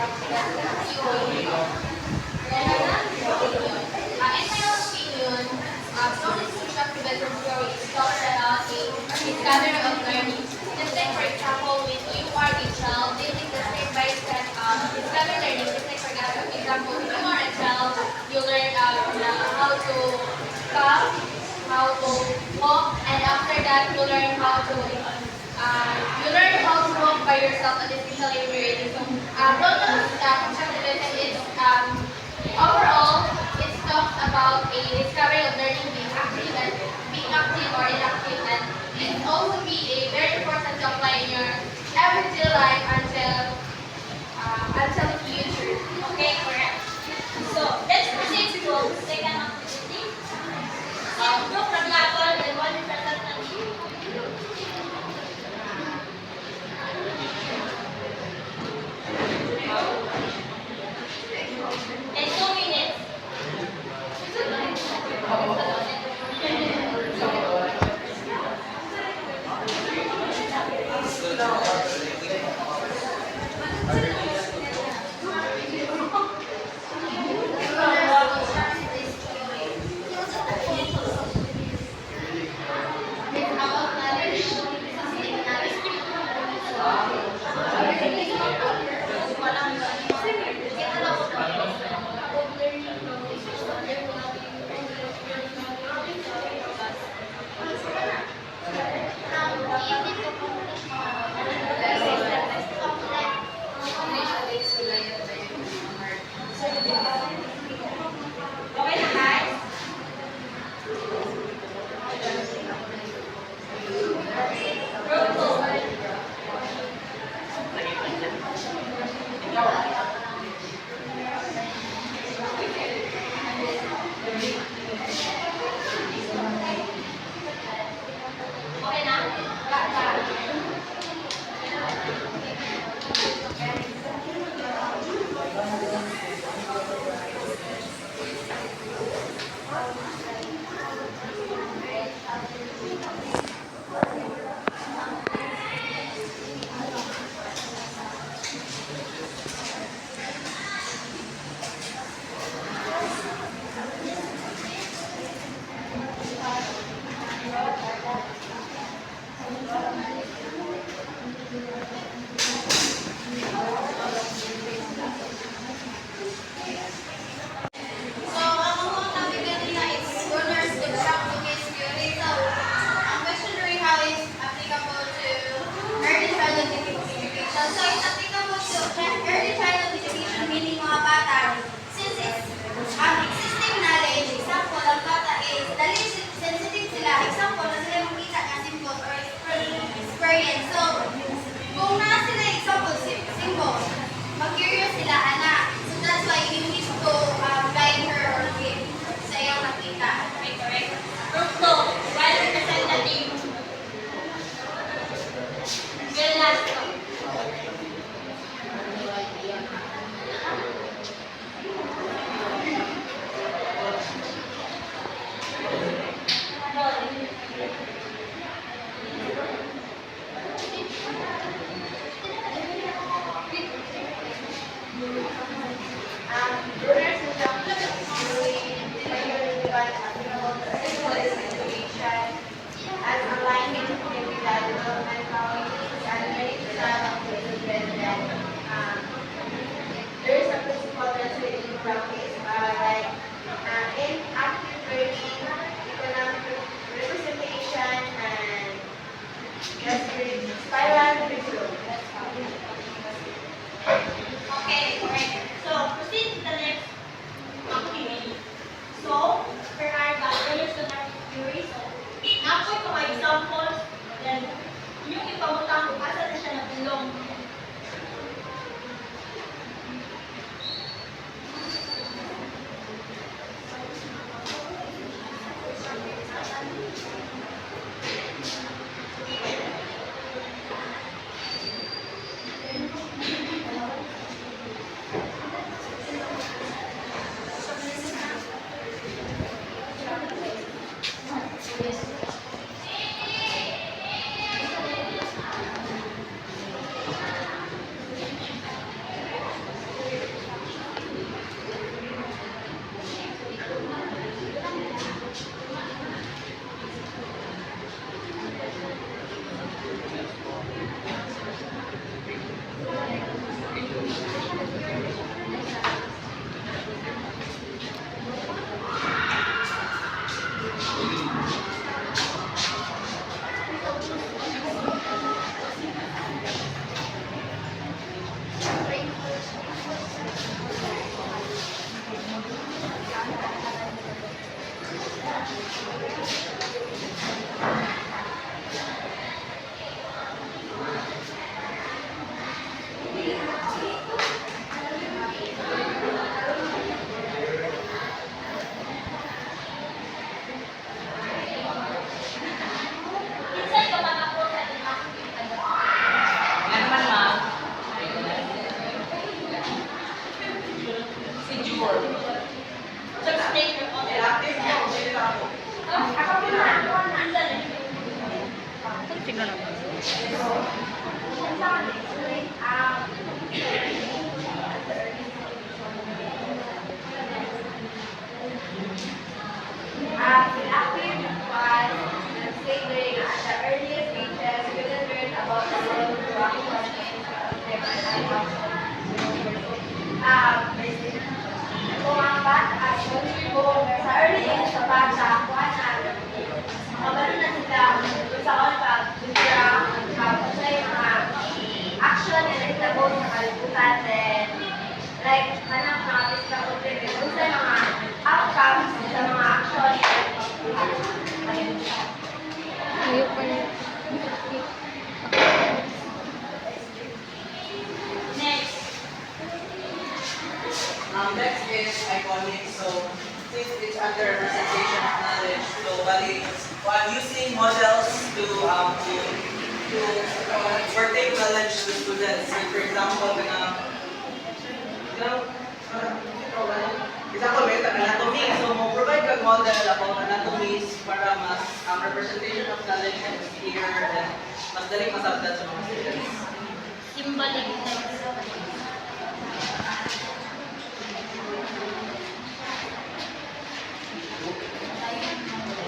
In my opinion, knowledge social development theory is talking about a discovery of learning. Just like for example, when you are a child, this is the step-by-step discovery learning. Just like for example, when you are a child, you learn how to talk, how to walk, and after that you learn how to walk by yourself, and especially when you're reading. So, total social development is overall, it talks about a discovery of learning being active or inactive, and it also be a very important to apply in your everyday life until the future. Okay, correct. So, let's proceed to the second activity. Group example, then one representative. In 2 minutes. Kung ang bata, kung sa early age sa bata, kung ano, makabalo na sila kung sa pag sa mga action na nagtabo sa kalibutan, then like, kanang mga physical contribute, kung sa mga outcomes sa mga action na nagtabo. Ayaw pa niya. Next. Next is iconic. So since it's under representation of knowledge, so while using models to partake knowledge to students. So, for example, example, may anatomy. So mo provide kag model about anatomies para mas ang representation of knowledge is clear and mas dali masabtan sa mga students. Symbolic text.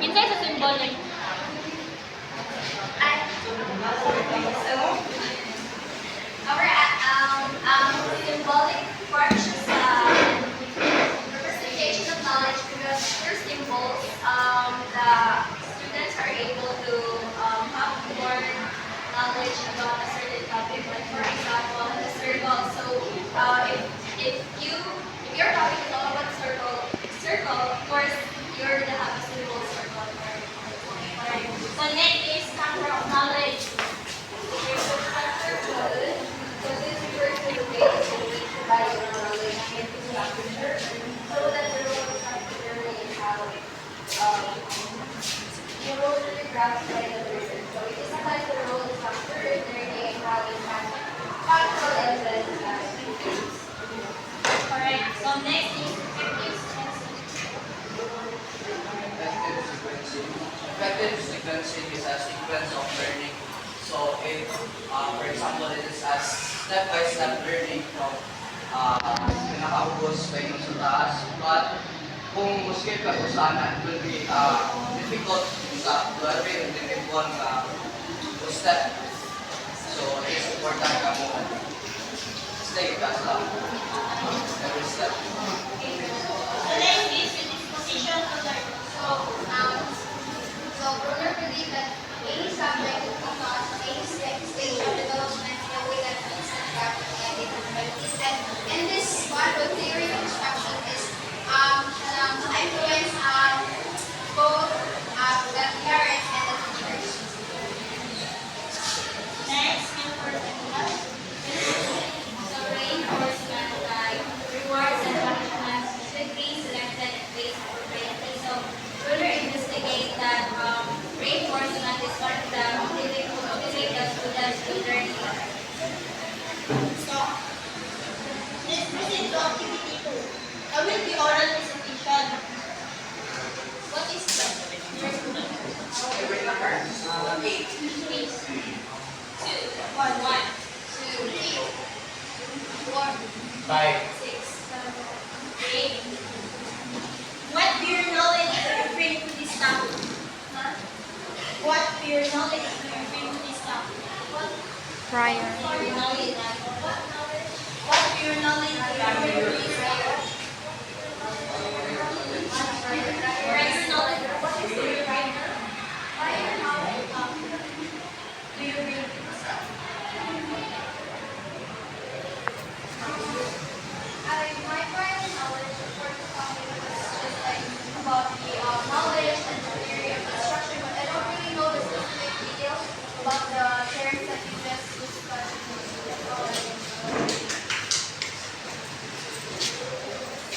Kinsay sa symbolic? Our symbolic part is representation of knowledge because through symbols, the students are able to have more knowledge about a certain topic. Like for example, the circle. So if your topic is all about circle, of course you're gonna have a symbol circle. Alright. So next is number of knowledge. So this refers to the way in which the value of knowledge can be captured, so that the role of structure is how the role of the graph by the person. So it is like the role of structure in learning and how it has factual evidence as Alright. So next is Effective sequencing is a sequence of learning. So if, for example, it is a step-by-step learning from pinaka-ubos kayo sa taas. But kung muskip ka kung sana, it will be difficult sa learning and one step. So it is important ka mo stay ka sa every step. the next is the disposition to learn. So Brunner believed that any subject will be taught any stage of development in a way that meets the practical and capabilities. And in this part, the theory of instruction is influence both the parents and the teachers. Next, reinforcement. So reinforcement like rewards and punishments should be selected and based appropriately. So Brunner investigates that reinforcement is one of the motivate the students to learn. So, let's proceed to activity 2. How will be oral presentation? What is that? Every number, 8. Please. 2, 1, 1. 2, 3, 4, 5. 6, 7, 8. What pure knowledge do you bring to this topic? What pure knowledge do you bring to this topic? Prior. Pure knowledge. What pure knowledge do you bring to this topic? Prior knowledge. What is your prior? Prior knowledge. Do you bring to this topic? My prior knowledge for the topic was just like about the knowledge and the theory of instruction, but I don't really know the specific details about the terms that you just discussed.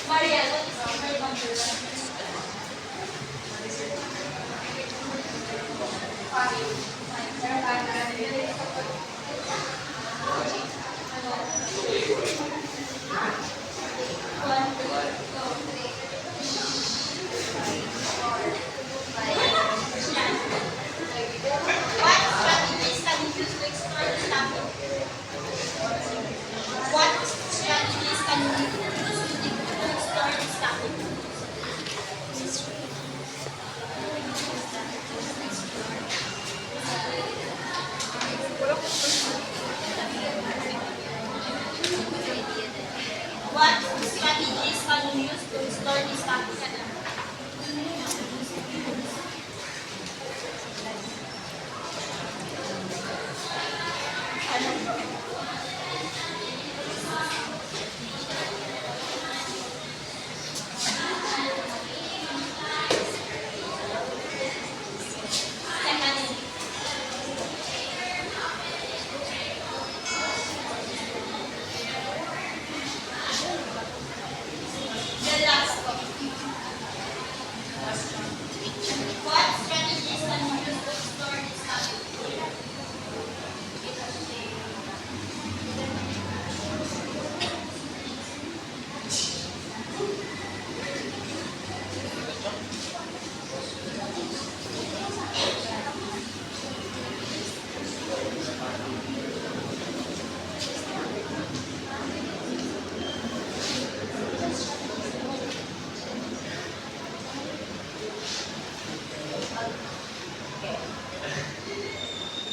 Maria, what is your number? Fine. What strategies can you use to restore this topic? Second, the last one. What strategies can you use to restore this topic?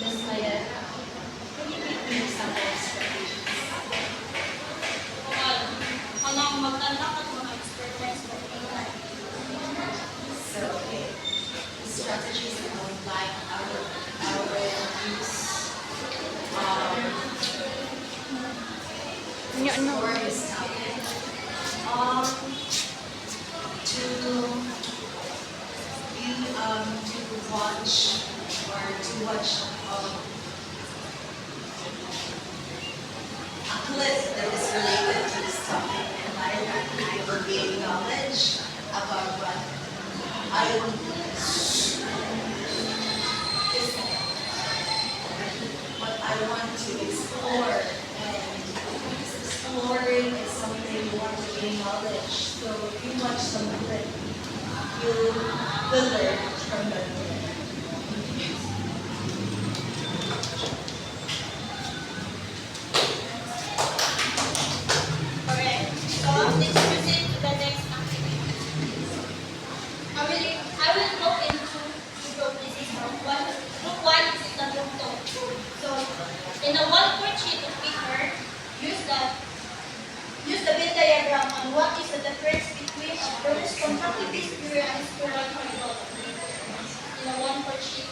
Miss Maya, can you give me some strategies? Anong magtanong at mga experiments mo? So, okay, the strategies that I would like, I will use, Ano? for this topic, to be, to watch, or to watch, a clip that is related to this topic, and I will gain knowledge about what I want to explore. And exploring is something you want to gain knowledge. So if you watch some clip, you will learn from that clip. Correct. So, let's proceed to the next activity. I will go into group. This is group 1. Group 1 is the group 2. So, in a 1/4 sheet of paper, use the Venn diagram on what is the difference between a burst contractile theory and spiral corridor. In a 1/4 sheet.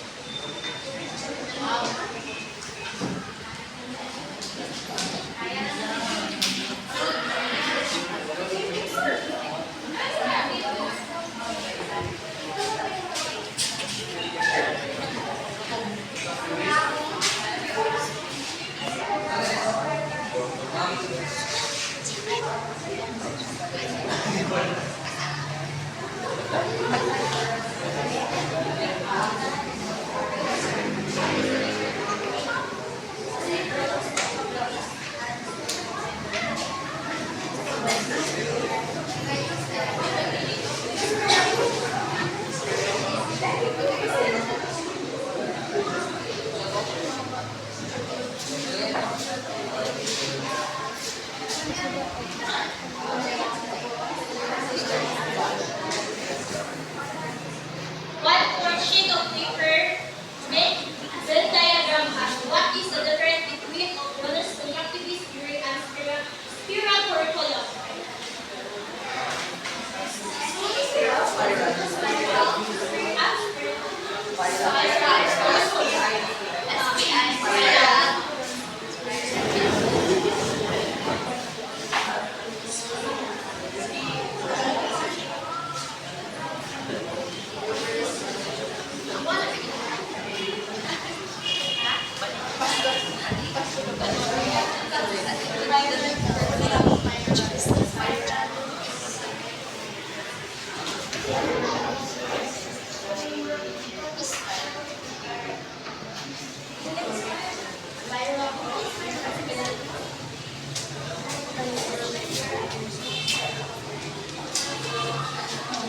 One sheet of paper, make Venn diagram as what is the difference between Wallace constructivist theory and spiral curriculum.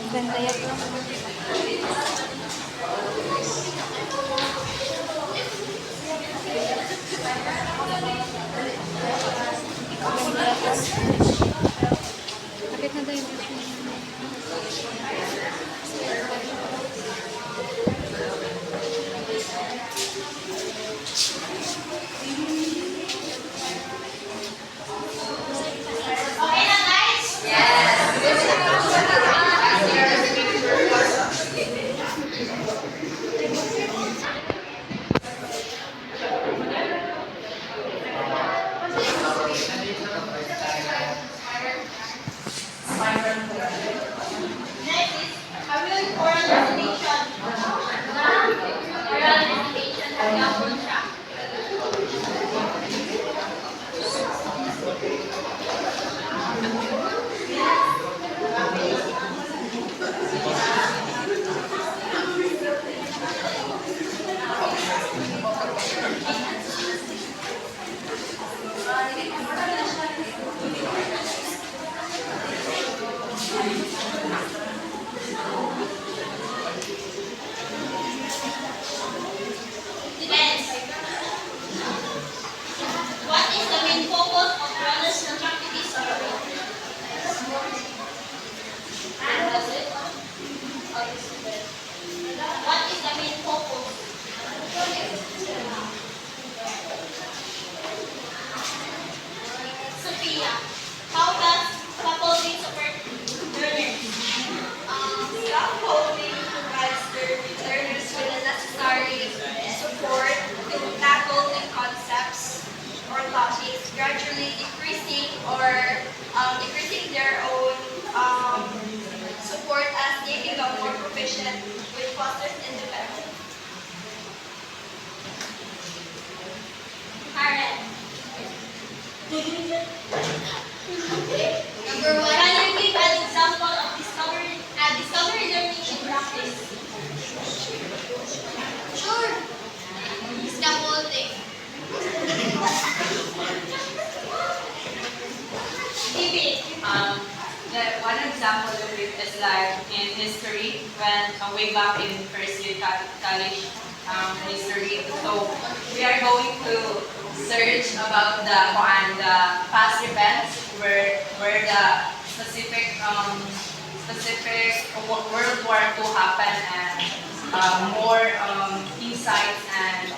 Venn diagram. Kapit na tayo. Okay na guys? Next is oral recitation. Oral recitation at Gabon siya. Depends. What is the main focus of wellness activities of the week? What is the main focus? Sophia, how does scaffolding support learners? Scaffolding provides learners with the necessary support to tackle the concepts or topics, gradually decreasing their own support as they become more proficient, which fosters independence. Karen, Number one, can you give an example of discovery learning in practice? sure. Scaffolding. David, One example of it is like in history, when way back in first year college history. So we are going to search about the past events where the specific World War II happened, and more insights and